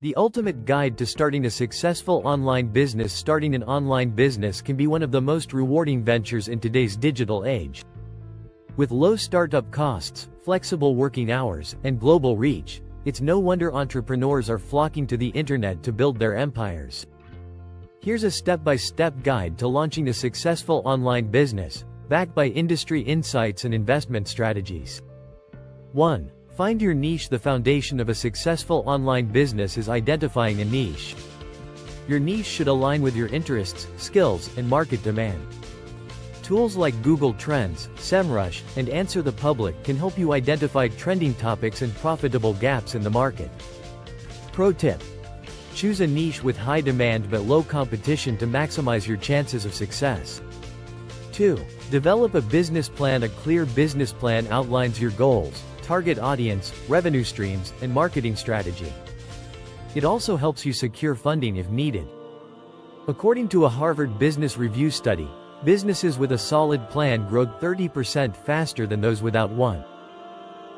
The ultimate guide to starting a successful online business. Starting an online business can be one of the most rewarding ventures in today's digital age. With low startup costs, flexible working hours, and global reach, it's no wonder entrepreneurs are flocking to the internet to build their empires. Here's a step-by-step guide to launching a successful online business, backed by industry insights and investment strategies. 1. Find your niche. The foundation of a successful online business is identifying a niche. Your niche should align with your interests, skills, and market demand. Tools like Google Trends, SEMrush, and Answer the Public can help you identify trending topics and profitable gaps in the market. Pro tip: choose a niche with high demand but low competition to maximize your chances of success. 2. Develop a business plan. A clear business plan outlines your goals, target audience, revenue streams, and marketing strategy. It also helps you secure funding if needed. According to a Harvard Business Review study, businesses with a solid plan grow 30% faster than those without one.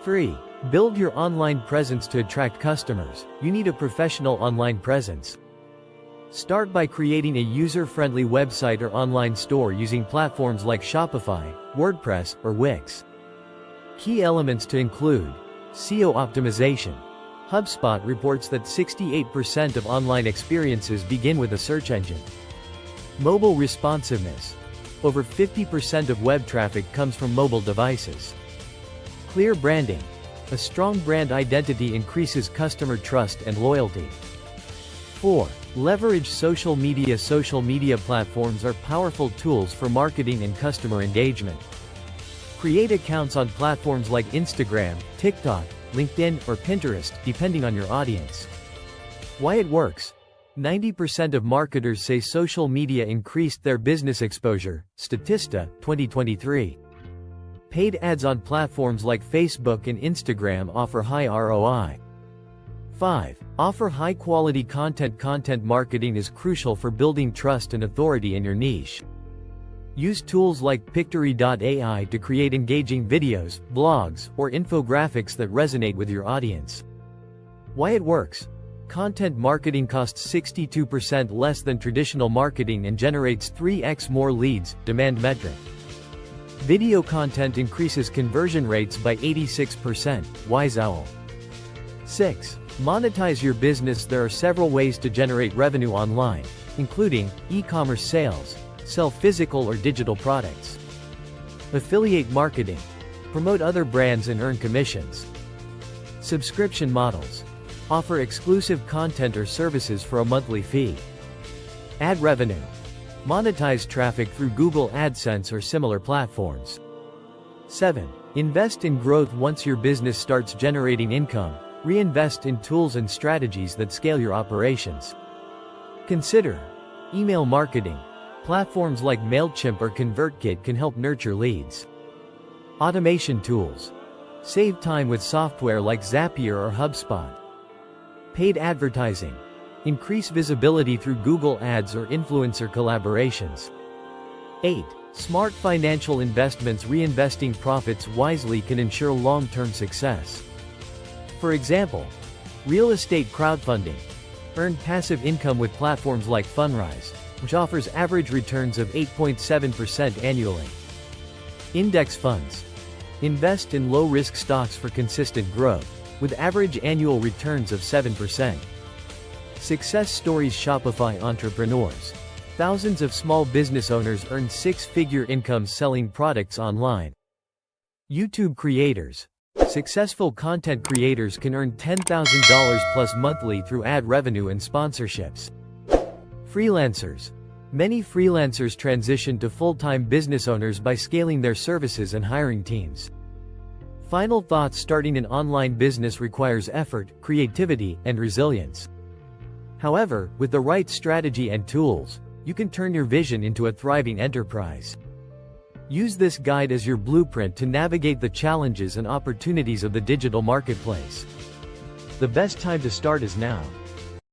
3. Build your online presence. To attract customers, you need a professional online presence. Start by creating a user-friendly website or online store using platforms like Shopify, WordPress, or Wix. Key elements to include: SEO optimization. HubSpot reports that 68% of online experiences begin with a search engine. Mobile responsiveness. Over 50% of web traffic comes from mobile devices. Clear branding. A strong brand identity increases customer trust and loyalty. 4. Leverage social media. Social media platforms are powerful tools for marketing and customer engagement. Create accounts on platforms like Instagram, TikTok, LinkedIn, or Pinterest, depending on your audience. Why it works. 90% of marketers say social media increased their business exposure. Statista, 2023. Paid ads on platforms like Facebook and Instagram offer high ROI. 5. Offer high-quality content. Content marketing is crucial for building trust and authority in your niche. Use tools like Pictory.ai to create engaging videos, blogs, or infographics that resonate with your audience. Why it works. Content marketing costs 62% less than traditional marketing and generates 3x more leads. Demand metric. Video content increases conversion rates by 86%. Wise Owl. 6. Monetize your business. There are several ways to generate revenue online, including e-commerce sales. Sell physical or digital products. Affiliate marketing. Promote other brands and earn commissions. Subscription models. Offer exclusive content or services for a monthly fee. Ad revenue. Monetize traffic through Google AdSense or similar platforms. 7. Invest in growth. Once your business starts generating income, reinvest in tools and strategies that scale your operations. Consider email marketing. Platforms like MailChimp or ConvertKit can help nurture leads. Automation tools. Save time with software like Zapier or HubSpot. Paid advertising. Increase visibility through Google Ads or influencer collaborations. 8. Smart financial investments. Reinvesting profits wisely can ensure long-term success. For example, real estate crowdfunding. Earn passive income with platforms like Fundrise, which offers average returns of 8.7% annually. Index funds. Invest in low-risk stocks for consistent growth, with average annual returns of 7%. Success stories. Shopify entrepreneurs. Thousands of small business owners earn six-figure incomes selling products online. YouTube creators. Successful content creators can earn $10,000 plus monthly through ad revenue and sponsorships. Freelancers. Many freelancers transition to full-time business owners by scaling their services and hiring teams. Final thoughts. Starting an online business requires effort, creativity, and resilience. However, with the right strategy and tools, you can turn your vision into a thriving enterprise. Use this guide as your blueprint to navigate the challenges and opportunities of the digital marketplace. The best time to start is now.